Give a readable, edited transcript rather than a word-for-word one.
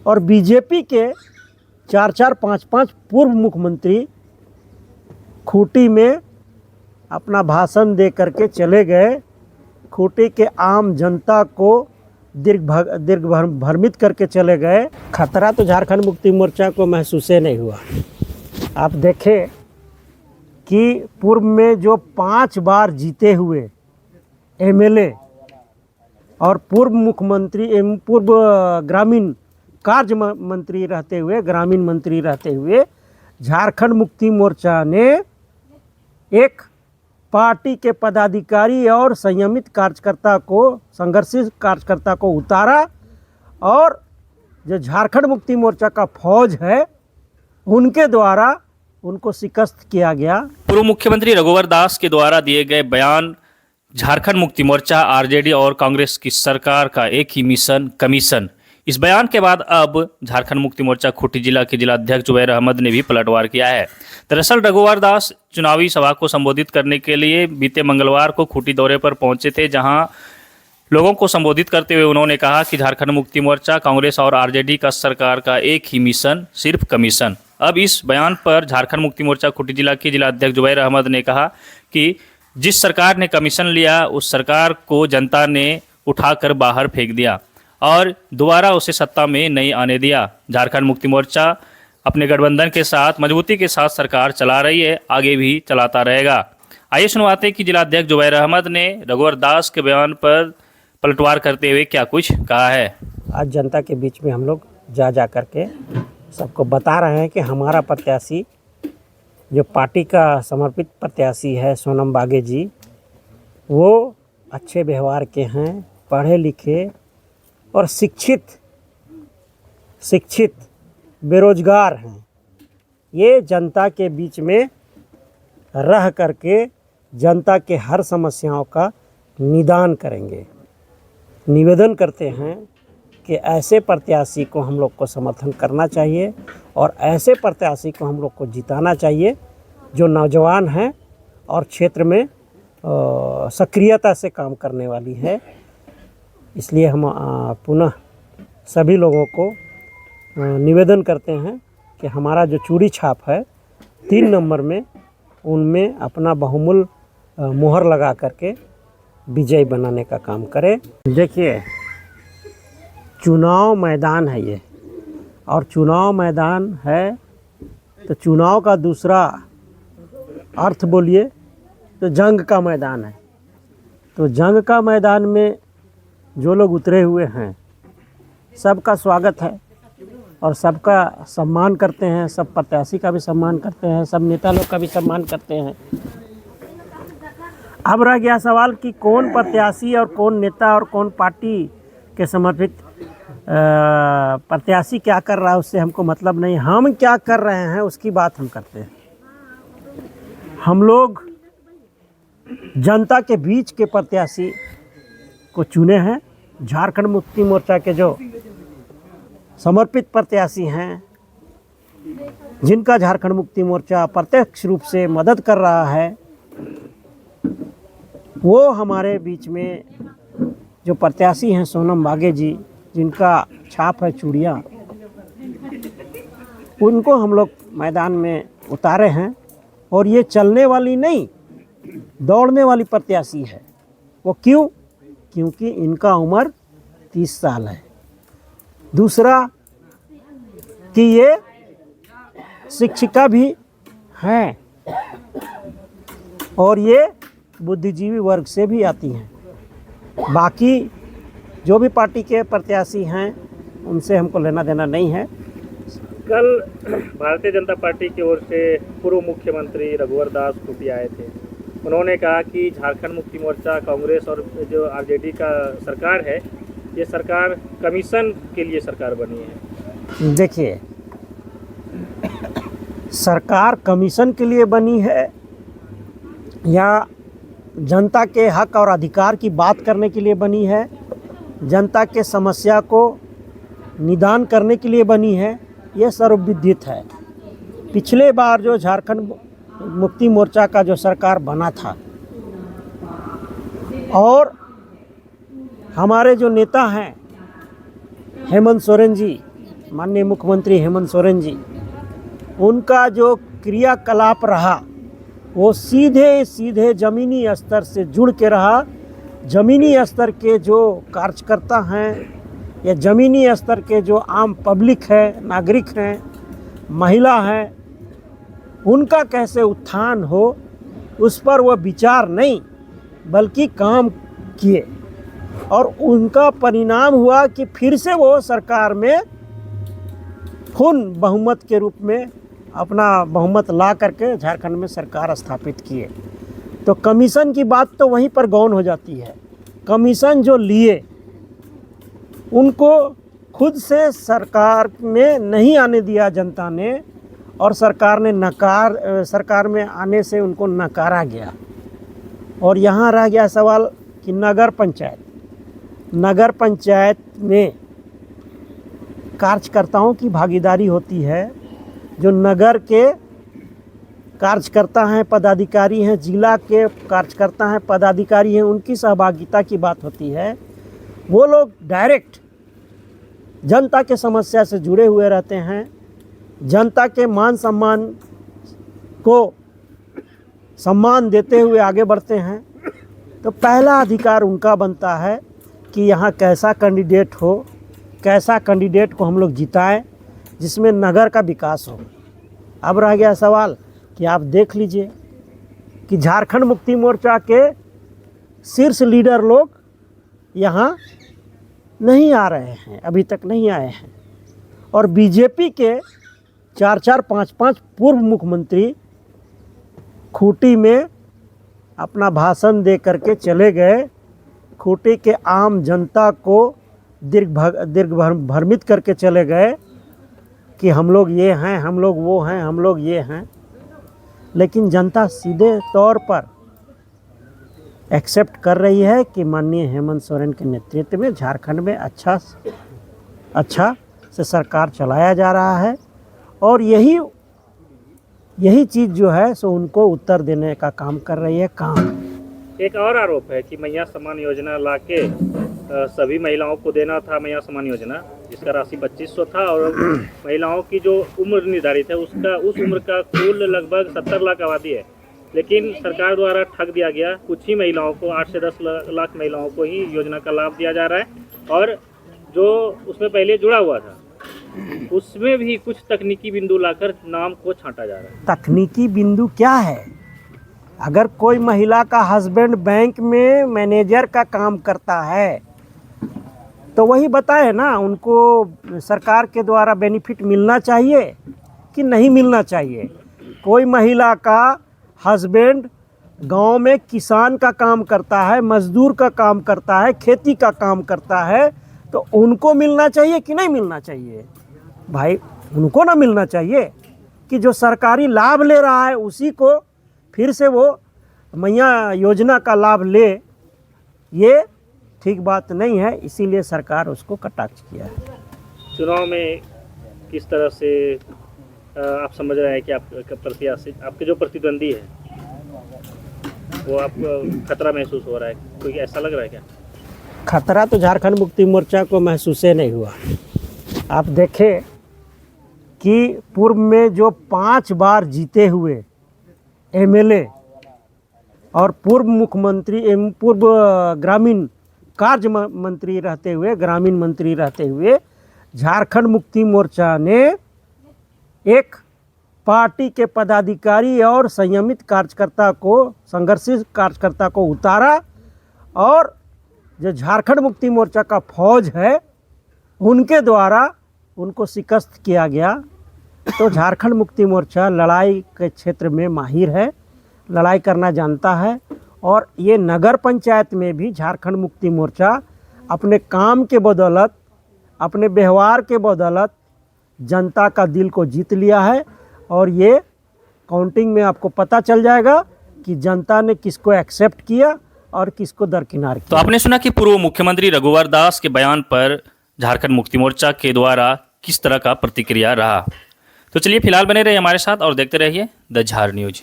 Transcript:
और बीजेपी के 4-4, 5-5 पूर्व मुख्यमंत्री खूंटी में अपना भाषण दे करके चले गए। खूंटी के आम जनता को भ्रमित करके चले गए। खतरा तो झारखंड मुक्ति मोर्चा को महसूस नहीं हुआ। आप देखें कि पूर्व में जो 5 बार जीते हुए एमएलए और पूर्व मुख्यमंत्री एवं पूर्व ग्रामीण कार्य मंत्री रहते हुए, ग्रामीण मंत्री रहते हुए, झारखंड मुक्ति मोर्चा ने एक पार्टी के पदाधिकारी और संयमित कार्यकर्ता को, संघर्षशील कार्यकर्ता को उतारा और जो झारखंड मुक्ति मोर्चा का फौज है उनके द्वारा उनको शिकस्त किया गया। पूर्व मुख्यमंत्री रघुवर दास के द्वारा दिए गए बयान, झारखंड मुक्ति मोर्चा, आरजेडी और कांग्रेस की सरकार का एक ही मिशन, कमीशन। इस बयान के बाद अब झारखंड मुक्ति मोर्चा खूंटी जिला के जिला अध्यक्ष जुबैर अहमद ने भी पलटवार किया है। दरअसल रघुवर दास चुनावी सभा को संबोधित करने के लिए बीते मंगलवार को खूंटी दौरे पर पहुंचे थे, जहां लोगों को संबोधित करते हुए उन्होंने कहा कि झारखंड मुक्ति मोर्चा, कांग्रेस और आरजेडी का सरकार का एक ही मिशन, सिर्फ कमीशन। अब इस बयान पर झारखंड मुक्ति मोर्चा खूंटी जिला के जिला अध्यक्ष जुबैर अहमद ने कहा कि जिस सरकार ने कमीशन लिया उस सरकार को जनता ने उठाकर बाहर फेंक दिया और दोबारा उसे सत्ता में नहीं आने दिया। झारखंड मुक्ति मोर्चा अपने गठबंधन के साथ मजबूती के साथ सरकार चला रही है, आगे भी चलाता रहेगा। आइए सुनवाते हैं कि जिला अध्यक्ष जुबैर अहमद ने रघुवर दास के बयान पर पलटवार करते हुए क्या कुछ कहा है। आज जनता के बीच में हम लोग जा करके सबको बता रहे हैं कि हमारा प्रत्याशी, जो पार्टी का समर्पित प्रत्याशी है सोनम बागे जी, वो अच्छे व्यवहार के हैं, पढ़े लिखे और शिक्षित बेरोजगार हैं। ये जनता के बीच में रह करके जनता के हर समस्याओं का निदान करेंगे। निवेदन करते हैं कि ऐसे प्रत्याशी को हम लोग को समर्थन करना चाहिए और ऐसे प्रत्याशी को हम लोग को जिताना चाहिए जो नौजवान हैं और क्षेत्र में सक्रियता से काम करने वाली है। इसलिए हम पुनः सभी लोगों को निवेदन करते हैं कि हमारा जो चूड़ी छाप है 3 नंबर में, उनमें अपना बहुमूल्य मोहर लगा करके विजयी बनाने का काम करें। देखिए, चुनाव मैदान है ये, और चुनाव मैदान है तो चुनाव का दूसरा अर्थ बोलिए तो जंग का मैदान है। तो जंग का मैदान में जो लोग उतरे हुए हैं सबका स्वागत है और सबका सम्मान करते हैं, सब प्रत्याशी का भी सम्मान करते हैं, सब नेता लोग का भी सम्मान करते हैं। अब रह गया सवाल कि कौन प्रत्याशी और कौन नेता और कौन पार्टी के समर्पित प्रत्याशी क्या कर रहा है उससे हमको मतलब नहीं। हम क्या कर रहे हैं उसकी बात हम करते हैं। हम लोग जनता के बीच के प्रत्याशी को चुने हैं। झारखंड मुक्ति मोर्चा के जो समर्पित प्रत्याशी हैं, जिनका झारखंड मुक्ति मोर्चा प्रत्यक्ष रूप से मदद कर रहा है, वो हमारे बीच में जो प्रत्याशी हैं सोनम बागे जी, जिनका छाप है चूड़ियाँ, उनको हम लोग मैदान में उतारे हैं। और ये चलने वाली नहीं, दौड़ने वाली प्रत्याशी है। वो क्यों? क्योंकि इनका उम्र 30 साल है। दूसरा कि ये शिक्षिका भी हैं और ये बुद्धिजीवी वर्ग से भी आती हैं। बाकी जो भी पार्टी के प्रत्याशी हैं उनसे हमको लेना देना नहीं है। कल भारतीय जनता पार्टी की ओर से पूर्व मुख्यमंत्री रघुवर दास खूंटी आए थे। उन्होंने कहा कि झारखंड मुक्ति मोर्चा, कांग्रेस और जो आरजेडी का सरकार है, ये सरकार कमीशन के लिए सरकार बनी है। देखिए, सरकार कमीशन के लिए बनी है या जनता के हक और अधिकार की बात करने के लिए बनी है, जनता के समस्या को निदान करने के लिए बनी है, यह सर्वविदित है। पिछले बार जो झारखंड मुक्ति मोर्चा का जो सरकार बना था और हमारे जो नेता हैं हेमंत सोरेन जी, माननीय मुख्यमंत्री हेमंत सोरेन जी, उनका जो क्रियाकलाप रहा वो सीधे सीधे ज़मीनी स्तर से जुड़ के रहा। ज़मीनी स्तर के जो कार्यकर्ता हैं या ज़मीनी स्तर के जो आम पब्लिक है, नागरिक हैं, महिला हैं, उनका कैसे उत्थान हो उस पर वह विचार नहीं बल्कि काम किए और उनका परिणाम हुआ कि फिर से वो सरकार में फुल बहुमत के रूप में अपना बहुमत ला करके झारखंड में सरकार स्थापित किए। तो कमीशन की बात तो वहीं पर गौन हो जाती है। कमीशन जो लिए उनको खुद से सरकार में नहीं आने दिया जनता ने और सरकार में आने से उनको नकारा गया। और यहाँ रह गया सवाल कि नगर पंचायत में कार्यकर्ताओं की भागीदारी होती है। जो नगर के कार्यकर्ता हैं, पदाधिकारी हैं, जिला के कार्यकर्ता हैं, पदाधिकारी हैं, उनकी सहभागिता की बात होती है। वो लोग डायरेक्ट जनता के समस्या से जुड़े हुए रहते हैं, जनता के मान सम्मान को सम्मान देते हुए आगे बढ़ते हैं। तो पहला अधिकार उनका बनता है कि यहाँ कैसा कैंडिडेट हो, कैसा कैंडिडेट को हम लोग जिताएं जिसमें नगर का विकास हो। अब रह गया सवाल कि आप देख लीजिए कि झारखंड मुक्ति मोर्चा के शीर्ष लीडर लोग यहाँ नहीं आ रहे हैं, अभी तक नहीं आए हैं। और बीजेपी के 4-4, 5-5 पूर्व मुख्यमंत्री खूंटी में अपना भाषण दे करके चले गए। खूंटी के आम जनता को भ्रमित करके चले गए कि हम लोग ये हैं, हम लोग वो हैं, हम लोग ये हैं। लेकिन जनता सीधे तौर पर एक्सेप्ट कर रही है कि माननीय हेमंत सोरेन के नेतृत्व में झारखंड में अच्छा से सरकार चलाया जा रहा है। और यही चीज़ जो है सो उनको उत्तर देने का काम कर रही है। एक और आरोप है कि मैया सम्मान योजना लाके सभी महिलाओं को देना था। मैया सम्मान योजना जिसका राशि 2500 था और महिलाओं की जो उम्र निर्धारित है उस उम्र का कुल लगभग 70 लाख आबादी है। लेकिन सरकार द्वारा ठग दिया गया। कुछ ही महिलाओं को, 8 से 10 लाख महिलाओं को ही योजना का लाभ दिया जा रहा है। और जो उसमें पहले जुड़ा हुआ था उसमें भी कुछ तकनीकी बिंदु लाकर नाम को छांटा जा रहा है। तकनीकी बिंदु क्या है? अगर कोई महिला का हस्बैंड बैंक में मैनेजर का काम करता है तो वही बताए ना, उनको सरकार के द्वारा बेनिफिट मिलना चाहिए कि नहीं मिलना चाहिए। कोई महिला का हस्बैंड गांव में किसान का काम करता है, मजदूर का काम करता है, खेती का काम करता है, तो उनको मिलना चाहिए कि नहीं मिलना चाहिए? भाई उनको ना मिलना चाहिए कि जो सरकारी लाभ ले रहा है उसी को फिर से वो मैया योजना का लाभ ले। ये ठीक बात नहीं है, इसीलिए सरकार उसको कटाक्ष किया है। चुनाव में किस तरह से आप समझ रहे हैं कि आपके जो प्रतिद्वंदी है वो आप खतरा महसूस हो रहा है? कोई ऐसा लग रहा है क्या? खतरा तो झारखंड मुक्ति मोर्चा को महसूस नहीं हुआ। आप देखें कि पूर्व में जो 5 बार जीते हुए एमएलए और पूर्व मुख्यमंत्री एवं पूर्व ग्रामीण कार्य मंत्री रहते हुए, ग्रामीण मंत्री रहते हुए झारखंड मुक्ति मोर्चा ने एक पार्टी के पदाधिकारी और संयमित कार्यकर्ता को, संघर्षित कार्यकर्ता को उतारा और जो झारखंड मुक्ति मोर्चा का फौज है उनके द्वारा उनको शिकस्त किया गया। तो झारखंड मुक्ति मोर्चा लड़ाई के क्षेत्र में माहिर है, लड़ाई करना जानता है। और ये नगर पंचायत में भी झारखंड मुक्ति मोर्चा अपने काम के बदौलत, अपने व्यवहार के बदौलत जनता का दिल को जीत लिया है। और ये काउंटिंग में आपको पता चल जाएगा कि जनता ने किसको एक्सेप्ट किया और किसको दरकिनार किया। तो आपने सुना कि पूर्व मुख्यमंत्री रघुवर दास के बयान पर झारखंड मुक्ति मोर्चा के द्वारा किस तरह का प्रतिक्रिया रहा। तो चलिए फिलहाल बने रहिए हमारे साथ और देखते रहिए द झार न्यूज।